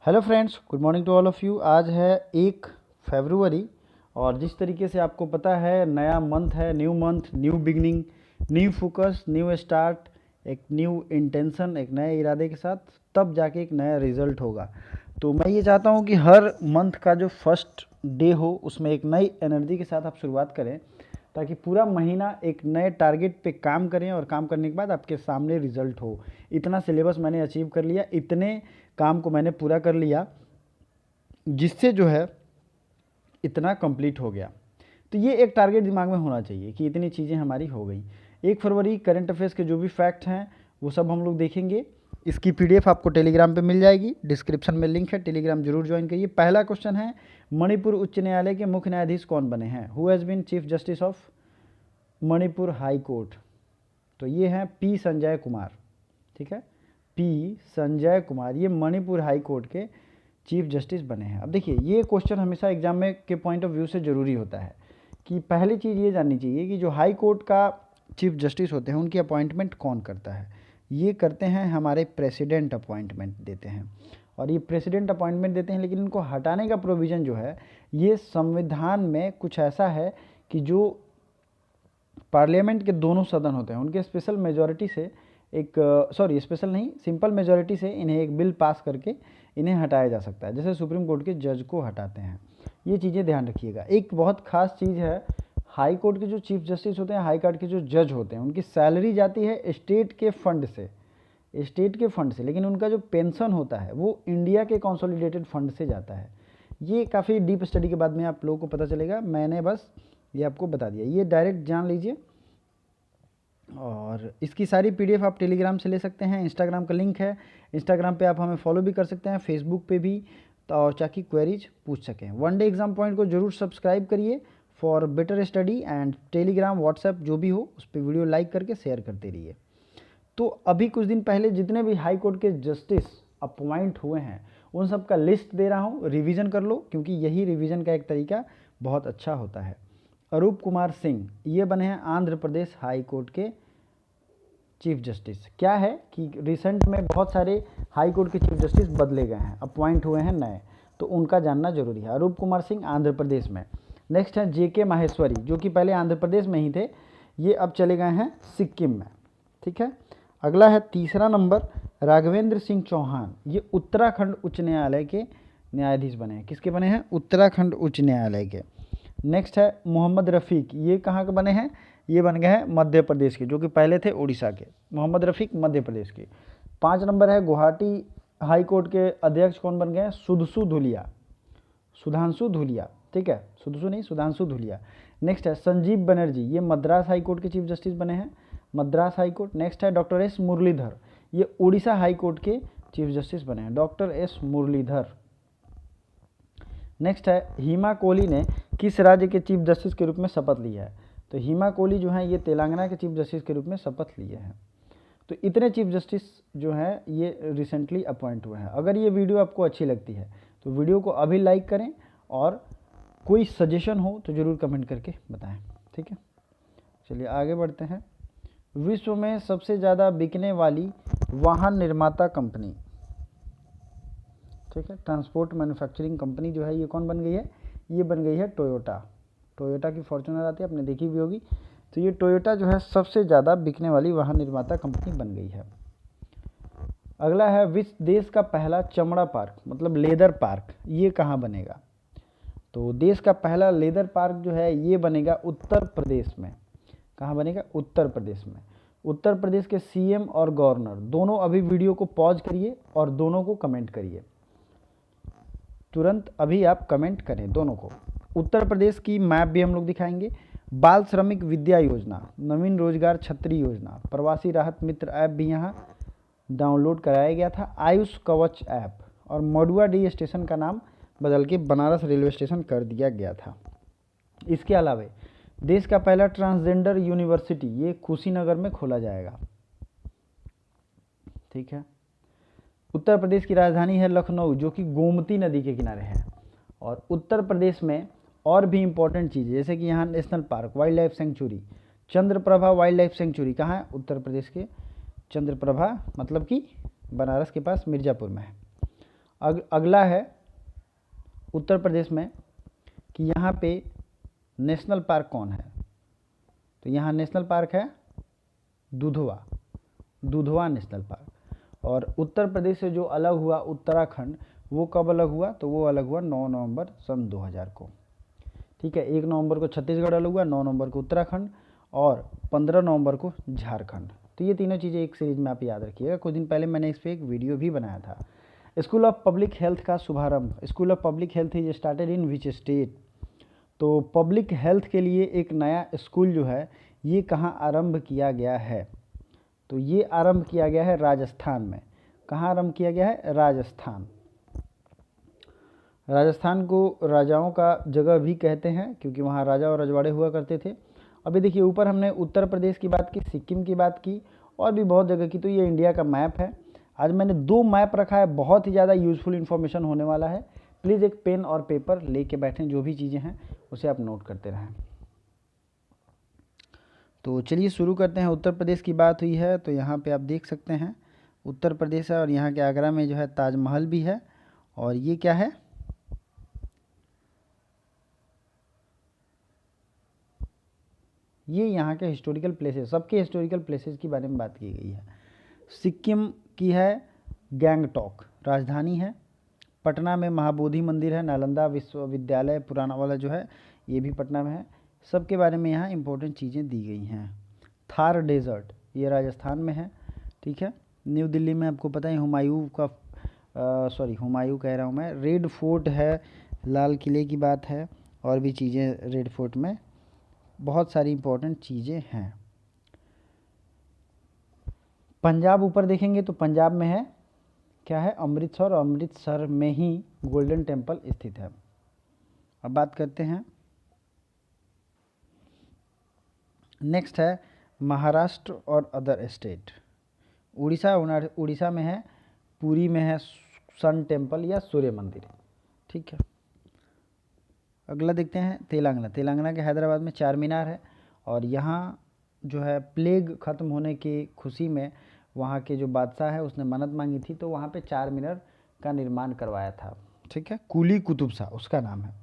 Hello friends, good morning to all of you. आज है 1 फरवरी और जिस तरीके से आपको पता है नया मंथ है, new month, new beginning, new focus, new start, एक न्यू इंटेंशन, एक नए इरादे के साथ तब जाके एक नया रिजल्ट होगा। तो मैं ये चाहता हूँ कि हर मंथ का जो फर्स्ट डे हो उसमें एक नई एनर्जी के साथ आप शुरुआत करें ताकि पूरा महीना एक नए टारगेट पे काम करें और काम करने के बाद आपके सामने रिजल्ट हो। इतना सिलेबस मैंने अचीव कर लिया, इतने काम को मैंने पूरा कर लिया जिससे जो है इतना कंप्लीट हो गया। तो ये एक टारगेट दिमाग में होना चाहिए कि इतनी चीज़ें हमारी हो गई। 1 फरवरी करंट अफेयर्स के जो भी फैक्ट हैं वो सब हम लोग देखेंगे। इसकी पीडीएफ आपको टेलीग्राम पे मिल जाएगी, डिस्क्रिप्शन में लिंक है, टेलीग्राम जरूर ज्वाइन करिए। पहला क्वेश्चन है, मणिपुर उच्च न्यायालय के मुख्य न्यायाधीश कौन बने हैं? Who has been chief justice of Manipur high court? तो ये हैं पी संजय कुमार। ठीक है, पी संजय कुमार ये मणिपुर हाई कोर्ट के चीफ जस्टिस बने हैं। अब देखिए, ये क्वेश्चन हमेशा एग्जाम में के पॉइंट ऑफ व्यू से ज़रूरी होता है कि पहली चीज़ ये जाननी चाहिए कि जो हाई कोर्ट का चीफ जस्टिस होते हैं उनकी अपॉइंटमेंट कौन करता है? ये करते हैं हमारे प्रेसिडेंट अपॉइंटमेंट देते हैं, और ये प्रेसिडेंट अपॉइंटमेंट देते हैं, लेकिन इनको हटाने का प्रोविज़न जो है ये संविधान में कुछ ऐसा है कि जो पार्लियामेंट के दोनों सदन होते हैं उनके स्पेशल मेजॉरिटी से एक स्पेशल नहीं, सिंपल मेजॉरिटी से इन्हें एक बिल पास करके इन्हें हटाया जा सकता है, जैसे सुप्रीम कोर्ट के जज को हटाते हैं। ये चीज़ें ध्यान रखिएगा। एक बहुत खास चीज़ है, हाई कोर्ट के जो चीफ जस्टिस होते हैं, हाई कोर्ट के जो जज होते हैं, उनकी सैलरी जाती है स्टेट के फंड से, लेकिन उनका जो पेंशन होता है वो इंडिया के कंसोलिडेटेड फंड से जाता है। ये काफ़ी डीप स्टडी के बाद में आप लोगों को पता चलेगा, मैंने बस ये आपको बता दिया, ये डायरेक्ट जान लीजिए। और इसकी सारी पीडीएफ आप टेलीग्राम से ले सकते हैं, इंस्टाग्राम का लिंक है, इंस्टाग्राम पे आप हमें फॉलो भी कर सकते हैं, फेसबुक पे भी, तो और ताकि क्वेरीज पूछ सकें। वन डे एग्जाम पॉइंट को जरूर सब्सक्राइब करिए for better study, and Telegram, WhatsApp जो भी हो उस पर वीडियो लाइक करके शेयर करते रहिए। तो अभी कुछ दिन पहले जितने भी हाई कोर्ट के जस्टिस अपॉइंट हुए हैं उन सब का लिस्ट दे रहा हूँ, रिवीजन कर लो, क्योंकि यही रिवीजन का एक तरीका बहुत अच्छा होता है। अरूप कुमार सिंह ये बने हैं आंध्र प्रदेश हाई कोर्ट के चीफ जस्टिस। क्या है कि रिसेंट में बहुत सारे हाई कोर्ट के चीफ जस्टिस बदले गए हैं, अपॉइंट हुए हैं नए, तो उनका जानना जरूरी है। अरूप कुमार सिंह आंध्र प्रदेश में। नेक्स्ट है जेके माहेश्वरी, जो कि पहले आंध्र प्रदेश में ही थे, ये अब चले गए हैं सिक्किम में। ठीक है, अगला है तीसरा नंबर, राघवेंद्र सिंह चौहान, ये उत्तराखंड उच्च न्यायालय के न्यायाधीश बने हैं। किसके बने हैं? उत्तराखंड उच्च न्यायालय के। नेक्स्ट है मोहम्मद रफ़ीक, ये कहाँ के बने हैं? ये बन गए हैं मध्य प्रदेश के, जो कि पहले थे उड़ीसा के। मोहम्मद रफ़ीक मध्य प्रदेश के। 5 नंबर है गुवाहाटी हाई कोर्ट के अध्यक्ष कौन बन गए हैं? सुधांशु धूलिया। ठीक है, सुधांशु धूलिया। नेक्स्ट है संजीव बनर्जी, ये मद्रास हाई कोर्ट के चीफ जस्टिस बने हैं, मद्रास हाई कोर्ट। नेक्स्ट है डॉक्टर एस मुरलीधर, ये उड़ीसा हाई कोर्ट के चीफ जस्टिस बने हैं, डॉक्टर एस मुरलीधर। नेक्स्ट है हिमा कोहली ने किस राज्य के चीफ जस्टिस के रूप में शपथ लिया है? तो हिमा कोहली जो है ये तेलंगाना के चीफ जस्टिस के रूप में शपथ लिए हैं। तो इतने चीफ जस्टिस जो हैं ये रिसेंटली अपॉइंट हुए हैं। अगर ये वीडियो आपको अच्छी लगती है तो वीडियो को अभी लाइक करें, और कोई सजेशन हो तो ज़रूर कमेंट करके बताएं। ठीक है, चलिए आगे बढ़ते हैं। विश्व में सबसे ज़्यादा बिकने वाली वाहन निर्माता कंपनी, ठीक है, ट्रांसपोर्ट मैन्युफैक्चरिंग कंपनी जो है ये कौन बन गई है? ये बन गई है टोयोटा। टोयोटा की फॉर्च्यूनर आती है, आपने देखी भी होगी। तो ये टोयोटा जो है सबसे ज़्यादा बिकने वाली वाहन निर्माता कंपनी बन गई है। अगला है विश्व देश का पहला चमड़ा पार्क, मतलब लेदर पार्क, ये कहाँ बनेगा? तो देश का पहला लेदर पार्क जो है ये बनेगा उत्तर प्रदेश में। कहाँ बनेगा? उत्तर प्रदेश में। उत्तर प्रदेश के सीएम और गवर्नर दोनों अभी वीडियो को पॉज करिए और दोनों को कमेंट करिए, तुरंत अभी आप कमेंट करें दोनों को। उत्तर प्रदेश की मैप भी हम लोग दिखाएंगे। बाल श्रमिक विद्या योजना, नवीन रोजगार छतरी योजना, प्रवासी राहत मित्र ऐप भी यहाँ डाउनलोड कराया गया था, आयुष कवच ऐप, और मडुआ डी स्टेशन का नाम बदल के बनारस रेलवे स्टेशन कर दिया गया था। इसके अलावा देश का पहला ट्रांसजेंडर यूनिवर्सिटी ये कुशीनगर में खोला जाएगा। ठीक है, उत्तर प्रदेश की राजधानी है लखनऊ, जो कि गोमती नदी के किनारे है। और उत्तर प्रदेश में और भी इम्पोर्टेंट चीज़ें, जैसे कि यहाँ national park, wild life sanctuary, Chandraprabha wild life sanctuary कहाँ है? उत्तर प्रदेश के चंद्रप्रभा, मतलब कि बनारस के पास मिर्ज़ापुर में है। अगला है उत्तर प्रदेश में कि यहाँ पे नेशनल पार्क कौन है। तो यहाँ नेशनल पार्क है दुधवा नेशनल पार्क। और उत्तर प्रदेश से जो अलग हुआ उत्तराखंड, वो कब अलग हुआ? तो वो अलग हुआ 9 नवंबर सन 2000 को। ठीक है, 1 नवंबर को छत्तीसगढ़ अलग हुआ, 9 नवंबर को उत्तराखंड और 15 नवंबर को झारखंड। तो ये तीनों चीज़ें एक सीरीज में आप याद रखिएगा। कुछ दिन पहले मैंने इस पर एक वीडियो भी बनाया था। स्कूल ऑफ पब्लिक हेल्थ का शुभारंभ। School of public health is started in which state? तो पब्लिक हेल्थ के लिए एक नया स्कूल जो है ये कहाँ आरंभ किया गया है? तो ये आरंभ किया गया है राजस्थान में। कहाँ आरंभ किया गया है? राजस्थान। राजस्थान को राजाओं का जगह भी कहते हैं क्योंकि वहाँ राजा और रजवाड़े हुआ करते थे। अभी देखिए, ऊपर हमने उत्तर प्रदेश की बात की, सिक्किम की बात की और भी बहुत जगह की। तो ये इंडिया का मैप है। आज मैंने 2 मैप रखा है, बहुत ही ज़्यादा यूज़फुल इन्फॉर्मेशन होने वाला है। प्लीज़ एक पेन और पेपर लेके बैठें, जो भी चीज़ें हैं उसे आप नोट करते रहें। तो चलिए शुरू करते हैं। उत्तर प्रदेश की बात हुई है तो यहाँ पे आप देख सकते हैं उत्तर प्रदेश है और यहाँ के आगरा में जो है ताजमहल भी है। और ये क्या है? ये यहाँ के हिस्टोरिकल प्लेसेस, सबके हिस्टोरिकल प्लेसेस की बारे में बात की गई है। सिक्किम की है गैंगटॉक, राजधानी है। पटना में महाबोधि मंदिर है। नालंदा विश्वविद्यालय पुराना वाला जो है ये भी पटना में है। सबके बारे में यहाँ इंपॉर्टेंट चीज़ें दी गई हैं। थार डेजर्ट ये राजस्थान में है। ठीक है, न्यू दिल्ली में आपको पता है हुमायूं का हुमायूं कह रहा हूँ मैं, रेड फोर्ट है, लाल किले की बात है और भी चीज़ें रेड फोर्ट में, बहुत सारी इंपॉर्टेंट चीज़ें हैं। पंजाब ऊपर देखेंगे तो पंजाब में है क्या है? अमृतसर। अमृतसर में ही गोल्डन टेम्पल स्थित है। अब बात करते हैं, नेक्स्ट है महाराष्ट्र और अदर स्टेट। उड़ीसा में है, पुरी में है सन टेम्पल या सूर्य मंदिर। ठीक है, अगला देखते हैं तेलंगाना। तेलंगाना के हैदराबाद में चार मीनार है और यहाँ जो है प्लेग ख़त्म होने की खुशी में वहाँ के जो बादशाह है उसने मन्नत मांगी थी तो वहाँ पे चार मीनार का निर्माण करवाया था। ठीक है, कुली कुतुब शाह उसका नाम है।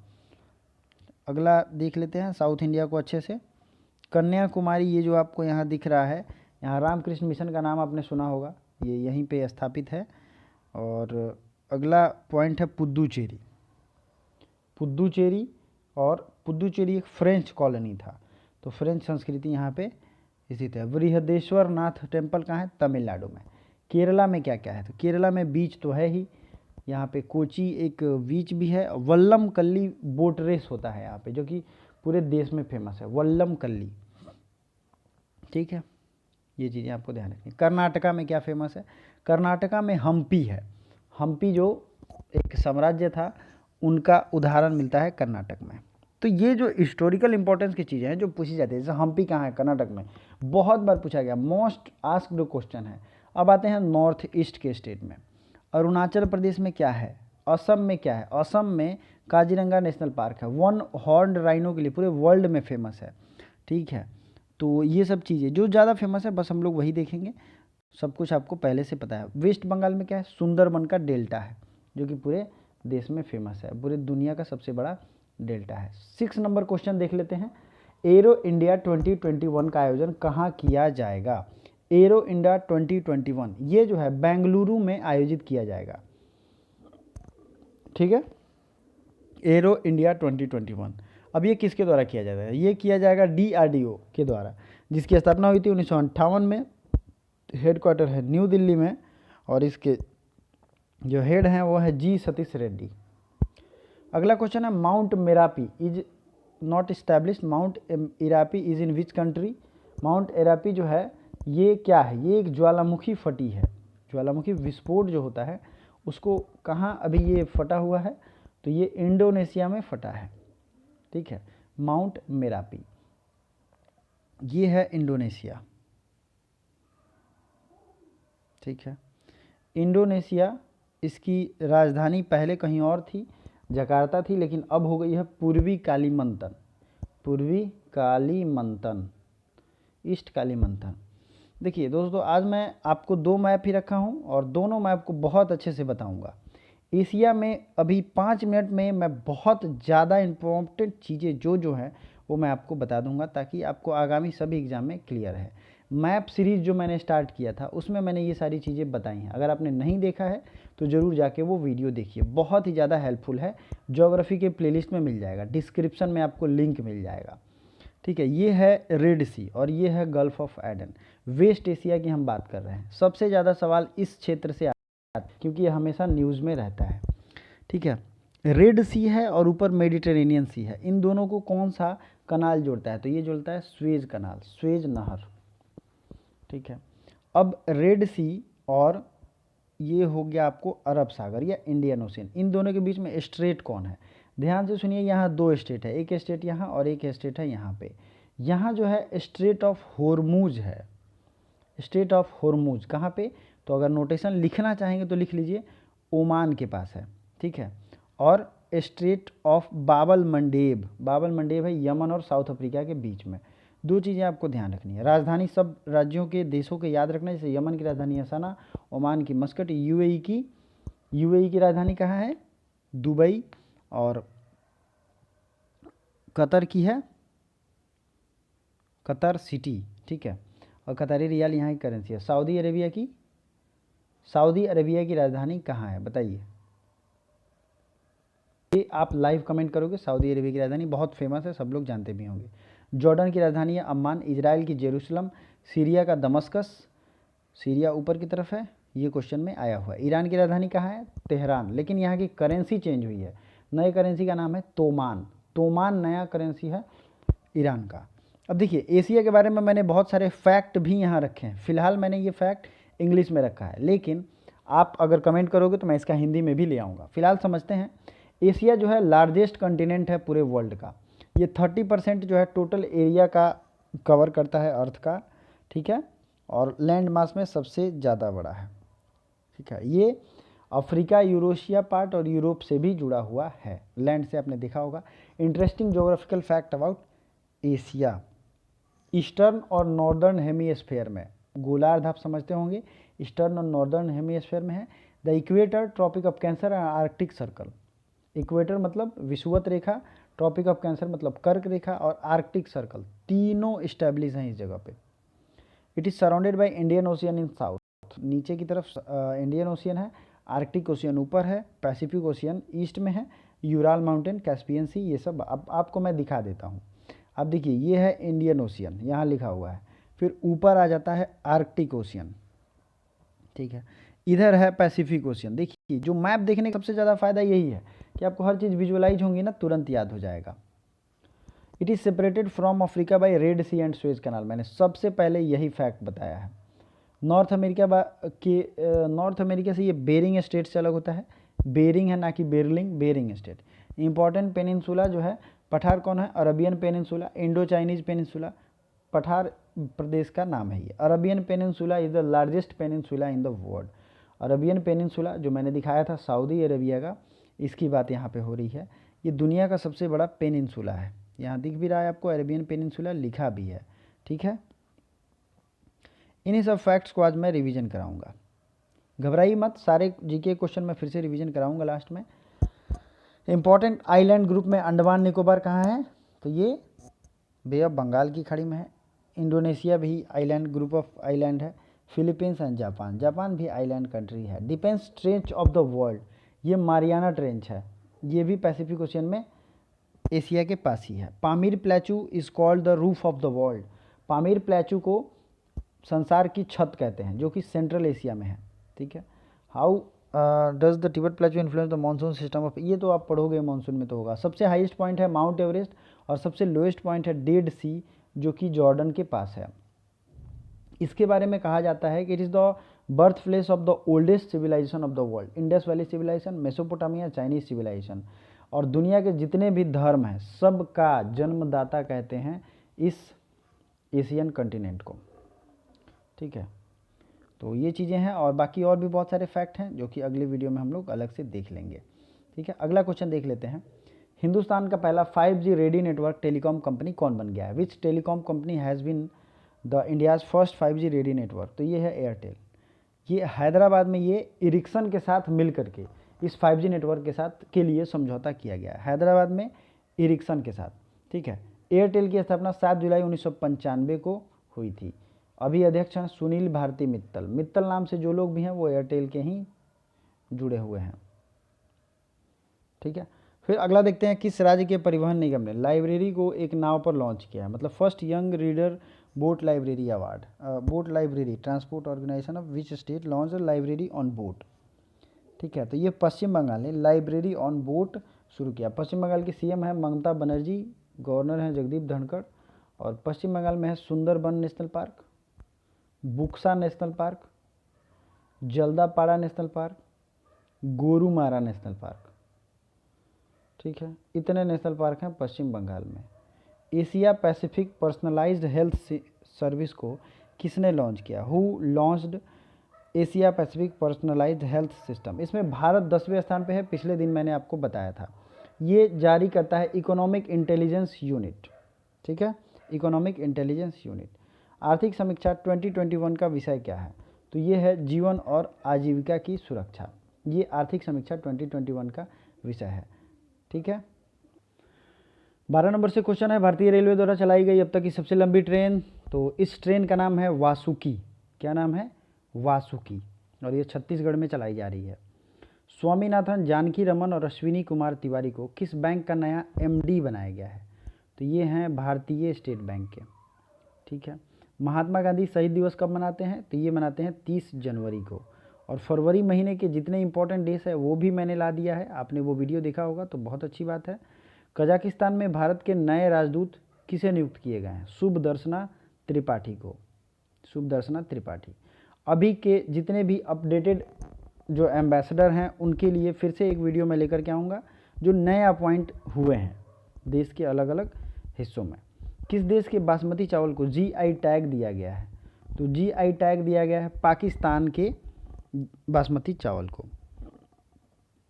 अगला देख लेते हैं साउथ इंडिया को अच्छे से। कन्याकुमारी, ये जो आपको यहाँ दिख रहा है, यहाँ रामकृष्ण मिशन का नाम आपने सुना होगा, ये यहीं पे स्थापित है। और अगला पॉइंट है पुद्दुचेरी। पुद्दुचेरी एक फ्रेंच कॉलोनी था तो फ्रेंच संस्कृति यहाँ पे स्थित है। बृहदेश्वर नाथ टेम्पल कहाँ है? तमिलनाडु में। केरला में क्या क्या है? तो केरला में बीच तो है ही, यहाँ पे कोची एक बीच भी है। वल्लम कल्ली बोट रेस होता है यहाँ पे जो कि पूरे देश में फेमस है, वल्लम कल्ली। ठीक है, ये चीज़ें आपको ध्यान रखनी। कर्नाटका में क्या फेमस है? कर्नाटका में हम्पी है। हम्पी जो एक साम्राज्य था उनका उदाहरण मिलता है कर्नाटक में। तो ये जो हिस्टोरिकल इंपॉर्टेंस की चीज़ें हैं जो पूछी जाती है, जैसे हम्पी कहाँ है? कर्नाटक में, बहुत बार पूछा गया, मोस्ट आस्क्ड क्वेश्चन है। अब आते हैं नॉर्थ ईस्ट के स्टेट में। अरुणाचल प्रदेश में क्या है? असम में क्या है? असम में काजीरंगा नेशनल पार्क है, वन हॉर्न राइनो के लिए पूरे वर्ल्ड में फेमस है। ठीक है, तो ये सब चीज़ें जो ज़्यादा फेमस है बस हम लोग वही देखेंगे, सब कुछ आपको पहले से पता है। वेस्ट बंगाल में क्या है? सुंदरबन का डेल्टा है जो कि पूरे देश में फेमस है, पूरे दुनिया का सबसे बड़ा डेल्टा है। 6 नंबर क्वेश्चन देख लेते हैं। एरो इंडिया 2021 का आयोजन कहाँ किया जाएगा? एरो इंडिया 2021 ये जो है बेंगलुरु में आयोजित किया जाएगा। ठीक है, एरो इंडिया 2021। अब ये किसके द्वारा किया जाएगा? ये किया जाएगा DRDO के द्वारा, जिसकी स्थापना हुई थी 1958 में। हेडक्वार्टर है न्यू दिल्ली में और इसके जो हेड हैं वो है G सतीश रेड्डी। अगला क्वेश्चन है mount Merapi is not established. Mount Merapi is in which country? Mount Merapi जो है ये क्या है? ये एक ज्वालामुखी फटी है। ज्वालामुखी विस्फोट जो होता है उसको कहाँ अभी ये फटा हुआ है? तो ये इंडोनेशिया में फटा है। ठीक है, माउंट मेरापी ये है इंडोनेशिया। ठीक है, इंडोनेशिया, इसकी राजधानी पहले कहीं और थी, जकार्ता थी, लेकिन अब हो गई है पूर्वी कालीमंतन। पूर्वी कालीमंतन, ईस्ट कालीमंतन। देखिए दोस्तों, आज मैं आपको 2 मैप ही रखा हूँ और दोनों मैप को बहुत अच्छे से बताऊँगा। एशिया में अभी 5 मिनट में मैं बहुत ज़्यादा इम्पोर्टेंट चीज़ें जो हैं वो मैं आपको बता दूंगा, ताकि आपको आगामी सभी एग्ज़ाम में क्लियर है। मैप सीरीज़ जो मैंने स्टार्ट किया था उसमें मैंने ये सारी चीज़ें बताई हैं। अगर आपने नहीं देखा है तो ज़रूर जाके वो वीडियो देखिए, बहुत ही ज़्यादा हेल्पफुल है। ज्योग्राफी के प्लेलिस्ट में मिल जाएगा, डिस्क्रिप्शन में आपको लिंक मिल जाएगा। ठीक है, ये है रेड सी और ये है Gulf of Aden. West Asia की हम बात कर रहे हैं। सबसे ज़्यादा सवाल इस क्षेत्र से आता है क्योंकि ये हमेशा न्यूज़ में रहता है। ठीक है, रेड सी है और ऊपर मेडिटेरेनियन सी है। इन दोनों को कौन सा कनाल जोड़ता है? तो ये जोड़ता है स्वेज कनाल, स्वेज नहर। ठीक है, अब रेड सी और ये हो गया आपको अरब सागर या इंडियन ओशियन, इन दोनों के बीच में स्ट्रेट कौन है? ध्यान से सुनिए, यहाँ 2 स्टेट है, एक स्टेट यहाँ और एक स्टेट है यहाँ पे। यहाँ जो है स्ट्रेट ऑफ होर्मुज है, स्ट्रेट ऑफ होर्मुज कहाँ पे? तो अगर नोटेशन लिखना चाहेंगे तो लिख लीजिए, ओमान के पास है। ठीक है, और straight of Babal Mandeb, Babal Mandeb है यमन और साउथ अफ्रीका के बीच में। 2 चीज़ें आपको ध्यान रखनी है। राजधानी सब राज्यों के देशों के याद रखना है, जैसे यमन की राजधानी है सना, ओमान की मस्कट, यूएई की राजधानी कहाँ है? दुबई, और कतर की है कतर सिटी। ठीक है, और कतारी रियाल यहाँ की करेंसी है। सऊदी अरेबिया की राजधानी कहाँ है बताइए? ये आप लाइव कमेंट करोगे। सऊदी अरेबिया की राजधानी बहुत फेमस है, सब लोग जानते भी होंगे। जॉर्डन की राजधानी है अम्मान, इजराइल की जेरूसलम, सीरिया का दमस्कस, सीरिया ऊपर की तरफ है, ये क्वेश्चन में आया हुआ है। ईरान की राजधानी कहाँ है? तेहरान, लेकिन यहाँ की करेंसी चेंज हुई है, नए करेंसी का नाम है तोमान। तोमान नया करेंसी है ईरान का। अब देखिए, एशिया के बारे में मैंने बहुत सारे फैक्ट भी यहाँ रखे हैं। फिलहाल मैंने ये फैक्ट इंग्लिश में रखा है, लेकिन आप अगर कमेंट करोगे तो मैं इसका हिंदी में भी ले आऊँगा। फिलहाल समझते हैं। एशिया जो है लार्जेस्ट कॉन्टिनेंट है पूरे वर्ल्ड का। ये 30% जो है टोटल एरिया का कवर करता है अर्थ का। ठीक है, और लैंड मास में सबसे ज़्यादा बड़ा है। ठीक है, ये अफ्रीका, यूरोशिया पार्ट और यूरोप से भी जुड़ा हुआ है, लैंड से आपने देखा होगा। Interesting geographical fact about Asia, eastern और नॉर्दर्न हेमीस्फेयर में, गोलार्ध आप समझते होंगे, ईस्टर्न और नॉर्दर्न हेमीस्फेयर में है। The equator, tropic of cancer and Arctic circle. Equator मतलब विषुवत रेखा, ट्रॉपिक ऑफ कैंसर मतलब कर्क रेखा, और आर्कटिक सर्कल, तीनों स्टैब्लिश हैं इस जगह पे। It is surrounded by Indian ocean in south, नीचे की तरफ इंडियन ओशियन है, आर्कटिक ओशियन ऊपर है, पैसिफिक ओशियन ईस्ट में है, यूराल माउंटेन, कैस्पियन सी, ये सब अब आपको मैं दिखा देता हूँ। अब देखिए, ये है इंडियन ओशियन, यहाँ लिखा हुआ है, फिर ऊपर आ जाता है आर्कटिक ओशियन। ठीक है, इधर है पैसिफिक ओशियन। देखिए, जो मैप देखने का सबसे ज़्यादा फ़ायदा यही है कि आपको हर चीज़ विजुअलाइज होंगी ना, तुरंत याद हो जाएगा। It is separated from Africa by Red Sea and Suez Canal, मैंने सबसे पहले यही फैक्ट बताया है। नॉर्थ अमेरिका से ये बेरिंग स्टेट से अलग होता है, बेरिंग है ना कि बेरलिंग, बेरिंग स्टेट। इंपॉर्टेंट पेनिनसुला जो है, पठार कौन है? Arabian peninsula, Indo Chinese peninsula, पठार प्रदेश का नाम है ये। Arabian peninsula is the largest peninsula in the world. Arabian peninsula जो मैंने दिखाया था सऊदी अरेबिया का, इसकी बात यहाँ पे हो रही है। ये दुनिया का सबसे बड़ा पेनिनसुला है, यहाँ दिख भी रहा है आपको, अरेबियन पेनिनसुला लिखा भी है। ठीक है, इन्हीं सब फैक्ट्स को आज मैं रिवीजन कराऊंगा। घबराइए मत, सारे जीके क्वेश्चन मैं फिर से रिवीजन कराऊंगा लास्ट में। इंपॉर्टेंट आइलैंड ग्रुप में अंडमान निकोबार कहाँ है? तो ये बे ऑफ बंगाल की खाड़ी में है। इंडोनेशिया भी आइलैंड ग्रुप ऑफ आइलैंड है। फिलीपींस एंड जापान, जापान भी आइलैंड कंट्री है। Defence trench of the world, ये मारियाना ट्रेंच है, ये भी पैसिफिक ओशियन में एशिया के पास ही है। Pamir plateau is called the roof of the world, Pamir plateau को संसार की छत कहते हैं, जो कि सेंट्रल एशिया में है। ठीक है, how does the Tibet प्लेटू influence the monsoon system of, ये तो आप पढ़ोगे मानसून में तो होगा। सबसे हाईएस्ट पॉइंट है माउंट एवरेस्ट और सबसे लोएस्ट पॉइंट है डेड सी, जो कि जॉर्डन के पास है। इसके बारे में कहा जाता है कि it is the birth place of the oldest civilisation of the world, Indus valley civilisation, Mesopotamia, Chinese civilisation, और दुनिया के जितने भी धर्म हैं सबका जन्मदाता कहते हैं इस एशियन कंटिनेंट को। ठीक है, तो ये चीज़ें हैं, और बाकी और भी बहुत सारे फैक्ट हैं जो कि अगले वीडियो में हम लोग अलग से देख लेंगे। ठीक है, अगला क्वेश्चन देख लेते हैं। हिंदुस्तान का पहला 5G ready network telecom company कौन बन गया है? Which telecom company has been the India's first 5G ready network? तो ये है एयरटेल। ये हैदराबाद में ये इरिक्सन के साथ मिल करके इस 5G नेटवर्क के लिए समझौता किया गया। हैदराबाद में इरिक्सन के साथ, ठीक है। एयरटेल की स्थापना 7 जुलाई 1995 को हुई थी। अभी अध्यक्ष हैं सुनील भारती मित्तल। मित्तल नाम से जो लोग भी हैं वो एयरटेल के ही जुड़े हुए हैं, ठीक है। फिर अगला देखते हैं, किस राज्य के परिवहन निगम ने लाइब्रेरी को एक नाव पर लॉन्च किया है, मतलब first young reader boat library award. Boat library transport organisation of which state launch library on boat, ठीक है। तो ये पश्चिम बंगाल ने लाइब्रेरी ऑन बोट शुरू किया। पश्चिम बंगाल की सीएम है ममता बनर्जी, गवर्नर हैं जगदीप धनखड़, और पश्चिम बंगाल में है Sundarban national park, Buxa national park, Jaldapara national park, Gorumara national park, ठीक है। इतने नेशनल पार्क हैं पश्चिम बंगाल में। Asia Pacific personalised health service को किसने लॉन्च किया? Who launched Asia Pacific personalised health system. इसमें भारत 10वें स्थान पे है, पिछले दिन मैंने आपको बताया था। ये जारी करता है इकोनॉमिक इंटेलिजेंस यूनिट, ठीक है, इकोनॉमिक इंटेलिजेंस यूनिट। आर्थिक समीक्षा 2021 का विषय क्या है? तो ये है जीवन और आजीविका की सुरक्षा। ये आर्थिक समीक्षा 2021 का विषय है, ठीक है। 12 नंबर से क्वेश्चन है, भारतीय रेलवे द्वारा चलाई गई अब तक की सबसे लंबी ट्रेन। तो इस ट्रेन का नाम है वासुकी। क्या नाम है? वासुकी, और ये छत्तीसगढ़ में चलाई जा रही है। स्वामीनाथन, जानकी रमन और अश्विनी कुमार तिवारी को किस बैंक का नया एमडी बनाया गया है? तो ये हैं भारतीय स्टेट बैंक के, ठीक है। महात्मा गांधी शहीद दिवस कब मनाते हैं? तो ये मनाते हैं 30 जनवरी को। और फरवरी महीने के जितने इंपॉर्टेंट डेज है वो भी मैंने ला दिया है, आपने वो वीडियो देखा होगा तो बहुत अच्छी बात है। कजाकिस्तान में भारत के नए राजदूत किसे नियुक्त किए गए हैं? शुभदर्शना त्रिपाठी को, शुभदर्शना त्रिपाठी। अभी के जितने भी अपडेटेड जो एम्बेसडर हैं उनके लिए फिर से एक वीडियो मैं लेकर के आऊँगा, जो नए अपॉइंट हुए हैं देश के अलग अलग हिस्सों में। किस देश के बासमती चावल को जीआई टैग दिया गया है? तो जीआई टैग दिया गया है पाकिस्तान के बासमती चावल को।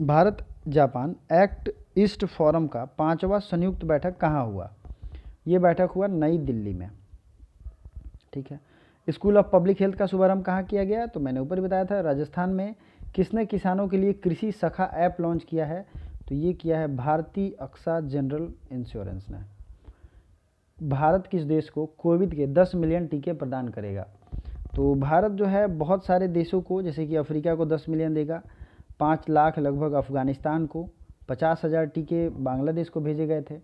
Bharat Japan act east forum का 5वां संयुक्त बैठक कहाँ हुआ? ये बैठक हुआ नई दिल्ली में, ठीक है। स्कूल ऑफ पब्लिक हेल्थ का शुभारंभ कहाँ किया गया? तो मैंने ऊपर बताया था, राजस्थान में। किसने किसानों के लिए कृषि सखा ऐप लॉन्च किया है? तो ये किया है भारतीय अक्सा जनरल इंश्योरेंस ने। भारत किस देश को कोविड के 10 मिलियन टीके प्रदान करेगा? तो भारत जो है बहुत सारे देशों को, जैसे कि अफ्रीका को 10 मिलियन देगा, 5 लाख लगभग अफगानिस्तान को, 50,000 टीके बांग्लादेश को भेजे गए थे।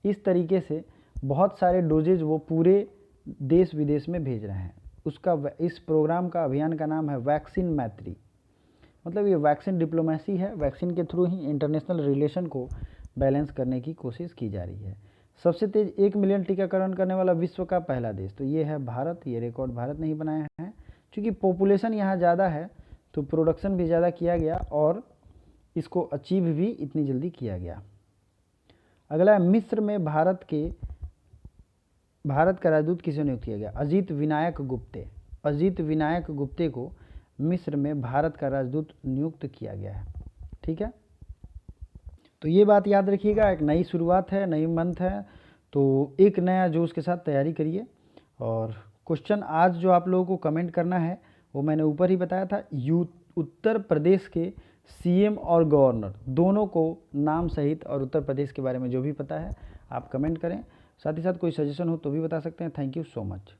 इस तरीके से बहुत सारे डोजेज वो पूरे देश विदेश में भेज रहे हैं। इस प्रोग्राम का अभियान का नाम है वैक्सीन मैत्री, मतलब ये वैक्सीन डिप्लोमेसी है। वैक्सीन के थ्रू ही इंटरनेशनल रिलेशन को बैलेंस करने की कोशिश की जा रही है। सबसे तेज 1 मिलियन टीकाकरण करने वाला विश्व का पहला देश, तो ये है भारत। ये रिकॉर्ड भारत ने ही बनाया है, क्योंकि पॉपुलेशन यहाँ ज़्यादा है तो प्रोडक्शन भी ज़्यादा किया गया और इसको अचीव भी इतनी जल्दी किया गया। अगला है, मिस्र में भारत का राजदूत किसे नियुक्त किया गया? अजीत विनायक गुप्ते। अजीत विनायक गुप्ते को मिस्र में भारत का राजदूत नियुक्त किया गया है, ठीक है। तो ये बात याद रखिएगा, एक नई शुरुआत है, नई मंथ है, तो एक नया जोश के साथ तैयारी करिए। और क्वेश्चन आज जो आप लोगों को कमेंट करना है वो मैंने ऊपर ही बताया था। उत्तर प्रदेश के सीएम और गवर्नर दोनों को नाम सहित और उत्तर प्रदेश के बारे में जो भी पता है आप कमेंट करें। साथ ही साथ कोई सजेशन हो तो भी बता सकते हैं। Thank you so much.